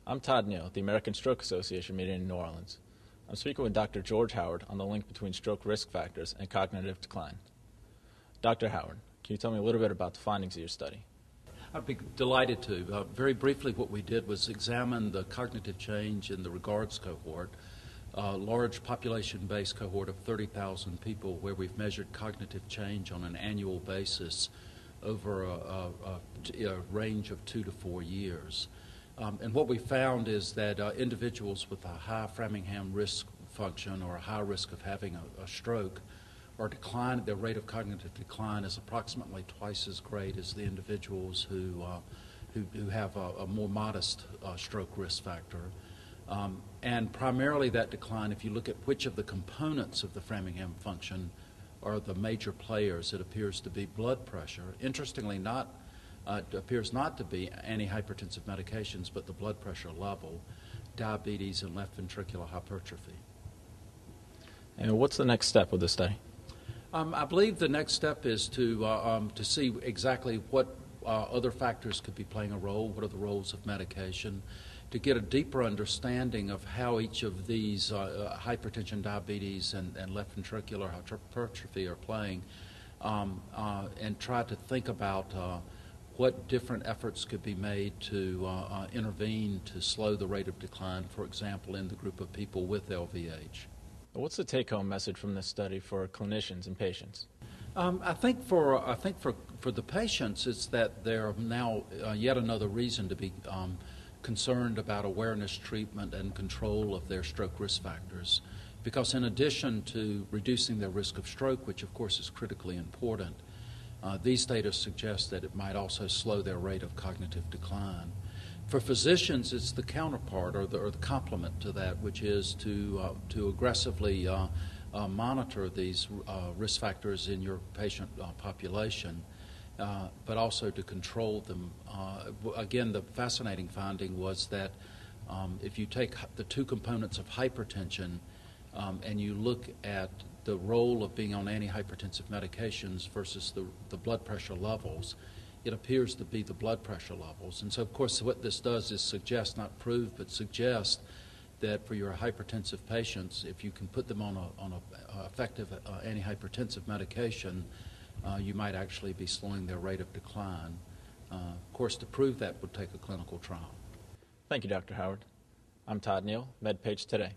I'm Todd Neal at the American Stroke Association meeting in New Orleans. I'm speaking with Dr. George Howard on the link between stroke risk factors and cognitive decline. Dr. Howard, can you tell me a little bit about the findings of your study? I'd be delighted to. Very briefly, what we did was examine the cognitive change in the regards cohort, a large population-based cohort of 30,000 people where we've measured cognitive change on an annual basis over a range of 2 to 4 years. And what we found is that individuals with a high Framingham risk function or a high risk of having a stroke or decline, their rate of cognitive decline is approximately twice as great as the individuals who have a more modest stroke risk factor. And primarily that decline, if you look at which of the components of the Framingham function are the major players, it appears to be blood pressure. Interestingly, it appears not to be antihypertensive medications, but the blood pressure level, diabetes, and left ventricular hypertrophy. And what's the next step with the study? I believe the next step is to see exactly what other factors could be playing a role, what are the roles of medication, to get a deeper understanding of how each of these hypertension, diabetes, and left ventricular hypertrophy are playing, and try to think about what different efforts could be made to intervene to slow the rate of decline, for example, in the group of people with LVH. What's the take-home message from this study for clinicians and patients? I think for the patients, it's that they're now yet another reason to be concerned about awareness, treatment, and control of their stroke risk factors. Because in addition to reducing their risk of stroke, which of course is critically important, these data suggest that it might also slow their rate of cognitive decline. For physicians, it's the counterpart or the complement to that, which is to aggressively monitor these risk factors in your patient population, but also to control them. Again, the fascinating finding was that if you take the two components of hypertension and you look at the role of being on antihypertensive medications versus the blood pressure levels, it appears to be the blood pressure levels. And so, of course, what this does is suggest, not prove, but suggest that for your hypertensive patients, if you can put them on a effective antihypertensive medication, you might actually be slowing their rate of decline. Of course, to prove that would take a clinical trial. Thank you, Dr. Howard. I'm Todd Neal, MedPage Today.